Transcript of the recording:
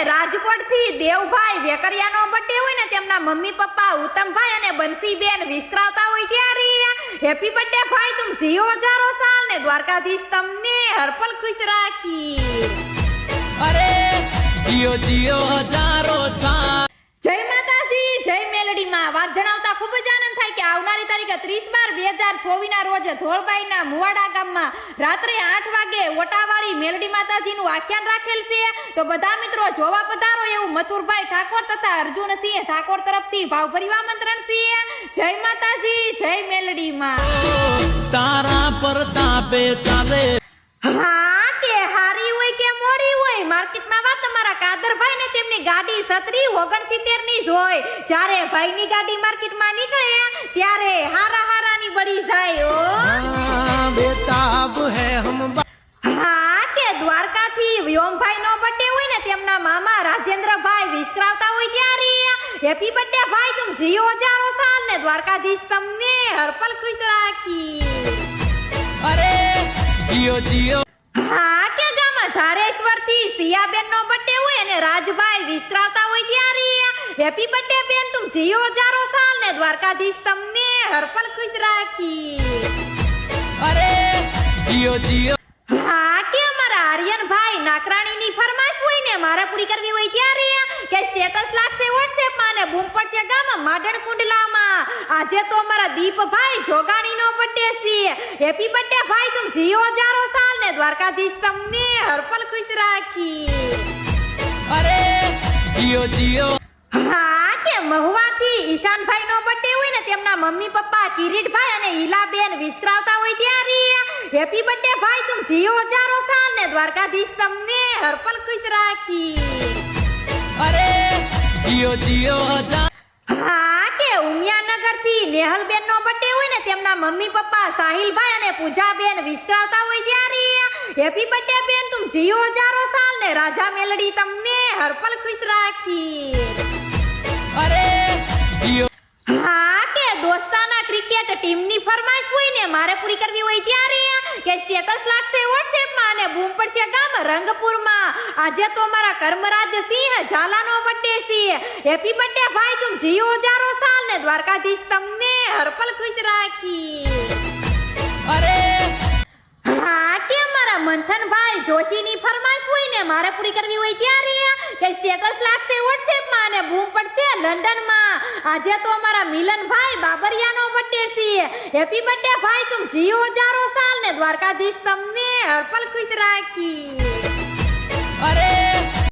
રાજકોટ થી દેવભાઈ વેકરિયાનો બર્થડે હોય ને તેમના મમ્મી પપ્પા ઉત્તમભાઈ અને બંસીબેન વિસરાવતા હોય ત્યારે હેપી બર્થડે ભાઈ તુમ જીઓ હજારો સાલ ને દ્વારકાધીશ તમને હરપલ ખુશ રાખી। અરે જીઓ જીઓ હજારો સાલ। જય માતાજી, જય મેલડી માં। વાત જણાવતા ખૂબ જ આનંદ થાય કે આવનારી તારીખ 30/12/2024 ના રોજ ધોળબાઈના મુવાડા ગામમાં રાત્રે 8 વાગે ઓટાવાળી મેલડી માતાજીનું આખ્યાન રાખેલ છે। તો બધા મિત્રો જોવા પધારો એવું મથુરભાઈ ઠાકોર તથા અર્જુનસિંહ ઠાકોર તરફથી ભાવભર્યું આમંત્રણ છે। જય માતાજી, જય મેલડી માં। તારા પ્રતાપે ચાલે હા કે હારી હોય કે મોડી હોય, માર્કેટમાં વાત તમારા કાદરભાઈ ને તેમની ગાડી 69 ની જ હોય। જ્યારે ભાઈની ગાડી માર્કેટમાં નીકળે ત્યારે હારાની બળી જાય ઓ બેતાબ હે હમ। હા કે દ્વારકાથી વ્યોમભાઈ નો બર્થડે હોય ને તેમના મામા રાજેન્દ્રભાઈ વિસરાવતા હોય ત્યારે હેપી બર્થડે ભાઈ તુમ જીઓ હજારો સાલ ને દ્વારકાધીશ તમને હરપલ ખુશ રાખી। અરે જીઓ જીઓ। હા કે ગામમાં ધારેશ્વર થી સિયાબેન નો બર્થડે હોય અને રાજભાઈ વિસરાવતા હોય ત્યારે હેપી બર્થડે બેન તુમ જીઓ હજારો સાલ ને દ્વારકાધીશ તમને હરપલ ખુશ રાખી। અરે જીઓ જીઓ। હા કે અમારા આર્યનભાઈ નાકરાણીની ફરમાઈશ હોય ને મારે પૂરી કરવી હોય ત્યારે કે સ્ટેટસ લાગશે WhatsApp માં ને બૂમ પડશે ગામમાં માડણ કુંડલામાં। આજે તો અમારા દીપભાઈ જોગાણીનો બર્થડે છે। હેપી બર્થડે ભાઈ તુમ જીઓ હજારો સાલ ને દ્વારકાધીશ તમને હરપલ ખુશ રાખી। અરે જીઓ જીઓ। હા કે મહુવાથી ઈશાનભાઈ નો બર્થડે હોય ને તેમના મમ્મી પપ્પા કિરીટભાઈ અને હીલાબેન વિસરાવતા હોય ત્યારે હેપી બર્થડે ભાઈ તુમ જીઓ હજારો સાલ ને દ્વારકાધીશ તમને હરપલ ખુશ રાખી। અરે જીઓ જીઓ હજાર। હા કે ઉમિયાનગર થી નેહલબેન નો બર્થડે હોય ને તેમના મમ્મી પપ્પા સાહિલભાઈ અને પૂજાબેન વિસરાવતા હોય ત્યારે હેપી બર્થડે બેન તુમ જીઓ હજારો સાલ ને રાજા મેલડી તમને હરપલ ખુશ રાખી। અરે જીઓ। હા કે દોસ્તાના ક્રિકેટ ટીમની ફરમાઈશ હોય ને મારે પૂરી કરવી હોય ત્યારે કે સ્ટેટસ લાગશે WhatsApp માં અને બૂમ પડશે ગામ રંગપુરમાં। આજે તો અમારા કર્મરાજ સિંહ ઝાલાનો બર્થડે છે। હેપી બર્થડે ભાઈ તુમ જીઓ હજારો સાલ ને દ્વારકાધીશ તમને હરપલ ખુશ રાખી। અરે હા કે અમારા મંથનભાઈ જોશીની ફરમાઈશ હોય ને મારે પૂરી કરવી હોય ત્યારે કે સ્ટેટસ લાગશે WhatsApp માં અને બૂમ પડશે લંડનમાં। આજે તો અમારા મિલનભાઈ બાબરિયાનો બર્થડે છે। હેપી બર્થડે ભાઈ તુમ જીઓ હજારો સાલ ને દ્વારકાધીશ તમને હરપલ ખુશ રાખી। અરે